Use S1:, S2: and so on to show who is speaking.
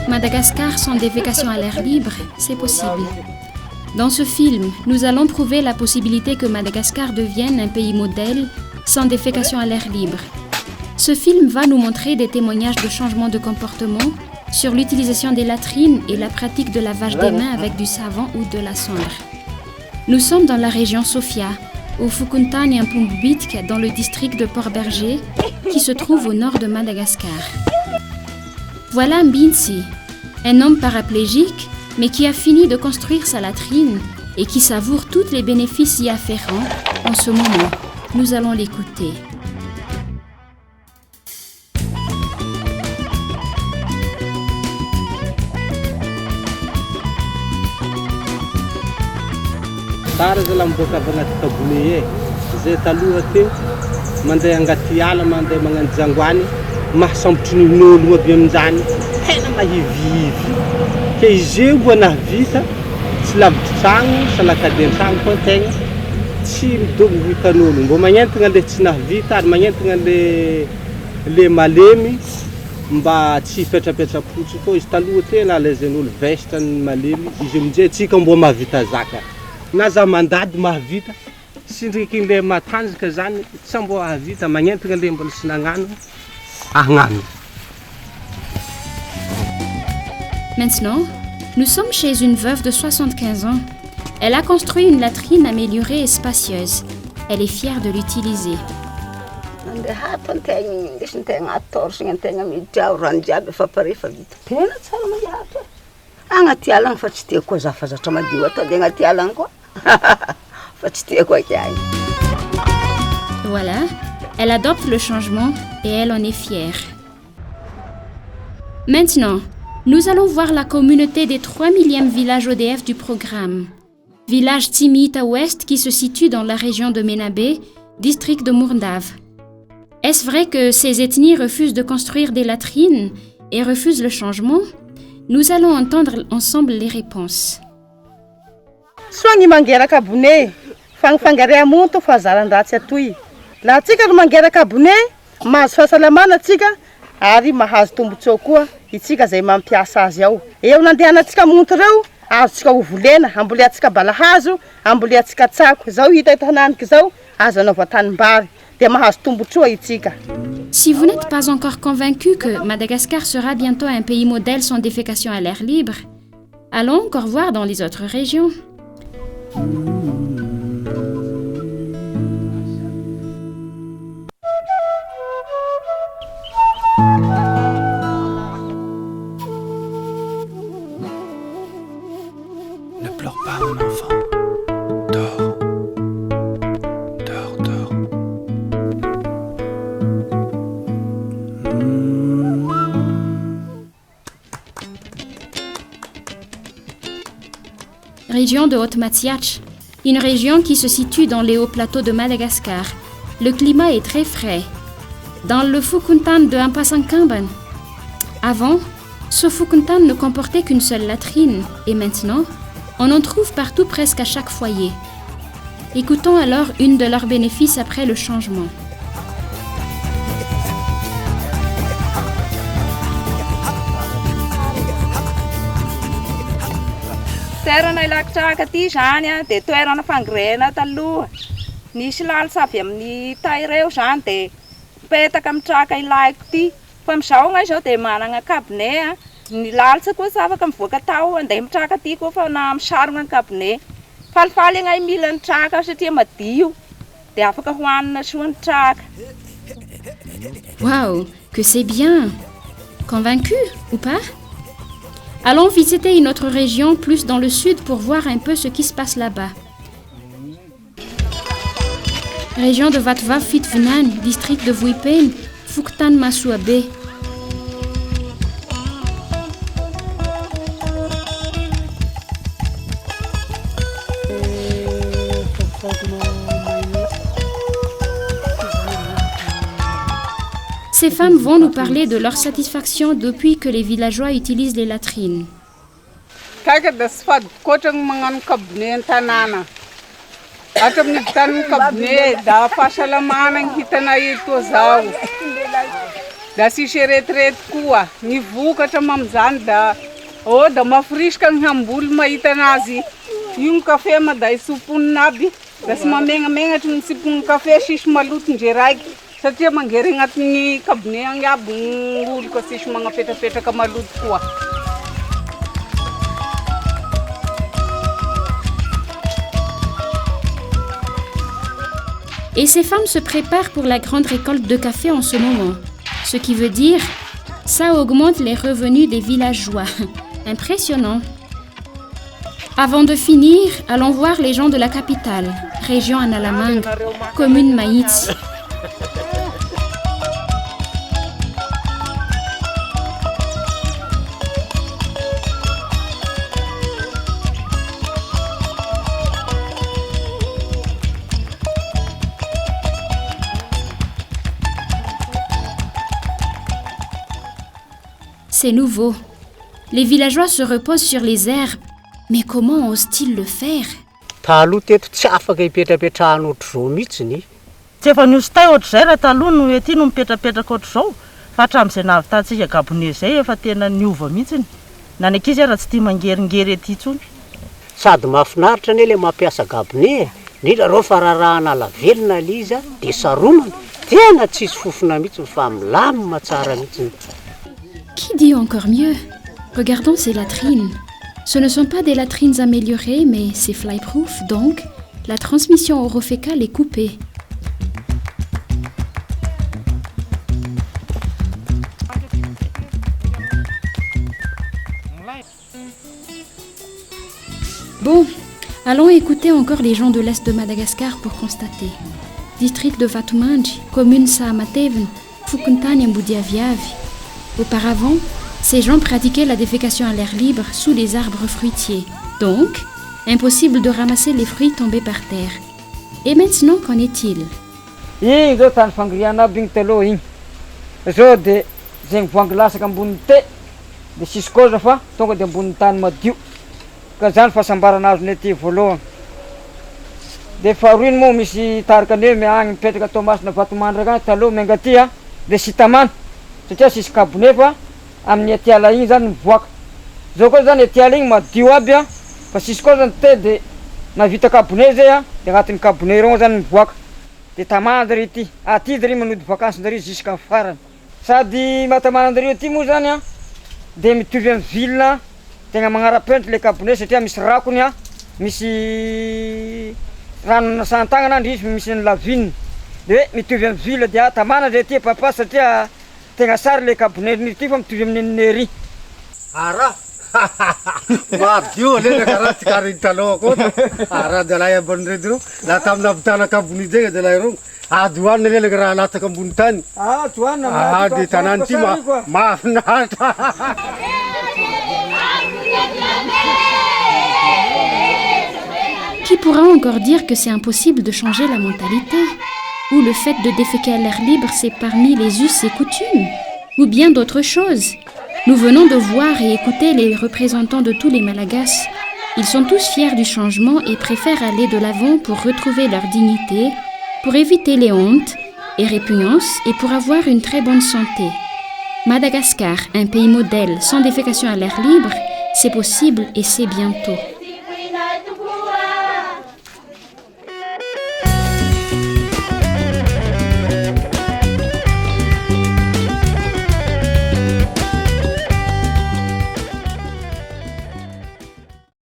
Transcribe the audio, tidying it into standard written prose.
S1: Madagascar sans défécation à l'air libre, c'est possible. Dans ce film, nous allons prouver la possibilité que Madagascar devienne un pays modèle sans défécation à l'air libre. Ce film va nous montrer des témoignages de changement de comportement sur l'utilisation des latrines et la pratique de lavage des mains avec du savon ou de la cendre. Nous sommes dans la région Sofia, au Fukuntani-Mpumbitk, dans le district de Port-Berger, qui se trouve au nord de Madagascar. Voilà Mbinsi, un homme paraplégique, mais qui a fini de construire sa latrine et qui savoure tous les bénéfices y afférents en ce moment. Nous allons l'écouter.
S2: Taraza la miboaka avy agnaty kabone zay taloha teo mandeha angaty ala mandeha magnano jangoany mahasambotry ny olo aby amin'izany tena mahivivy ke izy io mbola navita tsy lavitry tragno salakadeny tragno fa tegna tsy midogo hitan'olo mbo magnentigna le tsy navita ary magnentigna le malemy mba tsy hipetrapetrapotsy koa izy taloha tena alaizen'olo veste ny malemy izy amin'izay tsika mbo mahavita zaka na za mandady mahavita sindriky le matanjaka zany tsy mbo mahavita magnentigna le mbola sy nagnano agnano.
S1: Maintenant, nous sommes chez une veuve de 75 ans. Elle a construit une latrine améliorée et spacieuse. Elle est fière de l'utiliser. Voilà, elle adopte le changement et elle en est fière. Maintenant, nous allons voir la communauté des 3 millième village EDF du programme. Village Timita Ouest qui se situe dans la région de Menabé, district de Mourndave. Est-ce vrai que ces ethnies refusent de construire des latrines et refusent le changement? Nous allons entendre ensemble les réponses.
S3: Soagny mangeraka abone fangafangare amonto fa zaran-dratsy atoy. Laha tsika ro mangeraka abone mahazo fahasalamana tsika ary mahazo tombotsoa koa itsika zay mampiasa azy ao. Eo nandehanantsika monto reo azotsika ovolena amboleantsika balahazo amboleantsika tsako zao hita tananiky zao azo anaova tanimbary dia mahazo tombotsoa itsika.
S1: Si vous n'êtes pas encore convaincu que Madagascar sera bientôt un pays modèle sans défécation à l'air libre, allons encore voir dans les autres régions.
S4: Ne pleure pas, mon enfant. Dors. Dors, dors.
S1: Région de Haute-Matiach, une région qui se situe dans les hauts plateaux de Madagascar. Le climat est très frais. Dans le Fukuntan de Ampasankamban. Avant, ce Fukuntan ne comportait qu'une seule latrine et maintenant, on en trouve partout presque à chaque foyer. Écoutons alors une de leurs bénéfices après le changement.
S5: Toerana ilako traka ty zany dia toerana fangirena taloha. Nisy lalitra avy amin'ny tay reo zany dia petaka amin'ny traka ilaiko ty. Fa amin'izao ngay zao dia manana kabone. Ny lalitra kosa afaka mivoaka tao andeha mitraka ty koa fa na misarona ny kabone. Falifaly ngay mila ny traka satria madio dia afaka hohanina soa ny traka.
S1: Waouh, que c'est bien! Convaincu ou pas? Allons visiter une autre région plus dans le sud pour voir un peu ce qui se passe là-bas. Région de Vatva-Fitvunan, district de Vuipen, Fuktan-Masuabe. Ces femmes vont nous parler de leur satisfaction depuis que les villageois utilisent les latrines.
S6: da sisy eretirety koa ny vokatra mam'izany da mafirisika ny hamboly mahita anazy io ny kafe maday soponina aby da sy mamegnamegnatry ny sipon'ny kafe sisy maloto ndre raiky satria mangery agnatin'ny kabone agny aby ny olo ka sisy magnapetrapetraka maloto koa.
S1: Et ces femmes se préparent pour la grande récolte de café en ce moment. Ce qui veut dire, ça augmente les revenus des villageois. Impressionnant. Avant de finir, allons voir les gens de la capitale, région Analamang, commune Maïtsi. C'est nouveau. Les villageois se reposent sur les herbes. Mais comment osent-ils le faire?
S2: Taloha teto tsy afaka hipetrapetrahana ohatr'izao mihitsiny.
S3: Tsy efa nisy tay ohatr'izay raha taloha no ety no mipetrapetraka ohatr'izao. Fa hatramin'izay nahavitantsika gabone zay efa tena niova mihitsiny. Na ny ankizy raha tsy tia mangeringery ety intsony.
S2: Sady mahafinaritra anie le mampiasa gabone. Indrindra reo fa rarahana ala velona le izy dia saromana. Tena tsisy fofona mihitsiny fa milamina tsara mihitsiny.
S1: Qui dit encore mieux? Regardons ces latrines. Ce ne sont pas des latrines améliorées, mais c'est flyproof, donc la transmission orofécale est coupée. Bon, allons écouter encore les gens de l'Est de Madagascar pour constater. District de Vatumanji, commune Sahamateven, Fukuntani Mboudiaviavi. Auparavant, ces gens pratiquaient la défécation à l'air libre sous les arbres fruitiers. Donc, impossible de ramasser les fruits tombés par terre. Et maintenant, qu'en est-il?
S7: Igny zao tany fangiriana aby igny taloha igny. Zao de zegny voangy lasaka ambony te de sisy koza fa tonga de ambony tany madio. Ka zany fahasambarana azy nety voalohany. De faharoa iny moa misy tarikany hoe agny mipetraka atao masina Vatomandraka taloha miangaty de sitamana satria sisy kabone fa amin'ny atiala igny zany mivoaka. Zao koa zany atiala igny madio aby fa sisy koa zany te de navita kabone zay de agnatin'ny kabone reo zany mivoaka. De tamandrary ity aty dary manody vakansindary jusqu'à farany. Sady matamanandareo aty moa zany de mitovy amin'ny ville tegna magnara-penitra le kabone satria misy rakony misy rano nasan-tagnana andry izy misy ny lavine. De mitovy amin'ny ville de tamana zay aty papa satria tegna sary le kabone ity fa mitovy amin'ny nery.
S8: Ara madio le karaha ty kariny taloha koa. Ara de la ambony redro la tamina vitana kabony zegny de la ro adoana le raha lataka ambony tany.
S7: Doana
S8: de tanany ty mahafinaritra.
S1: Qui pourra encore dire que c'est impossible de changer la mentalité? Ou le fait de déféquer à l'air libre, c'est parmi les us et coutumes? Ou bien d'autres choses? Nous venons de voir et écouter les représentants de tous les Malagasy. Ils sont tous fiers du changement et préfèrent aller de l'avant pour retrouver leur dignité, pour éviter les hontes et répugnances et pour avoir une très bonne santé. Madagascar, un pays modèle sans défécation à l'air libre, c'est possible et c'est bientôt.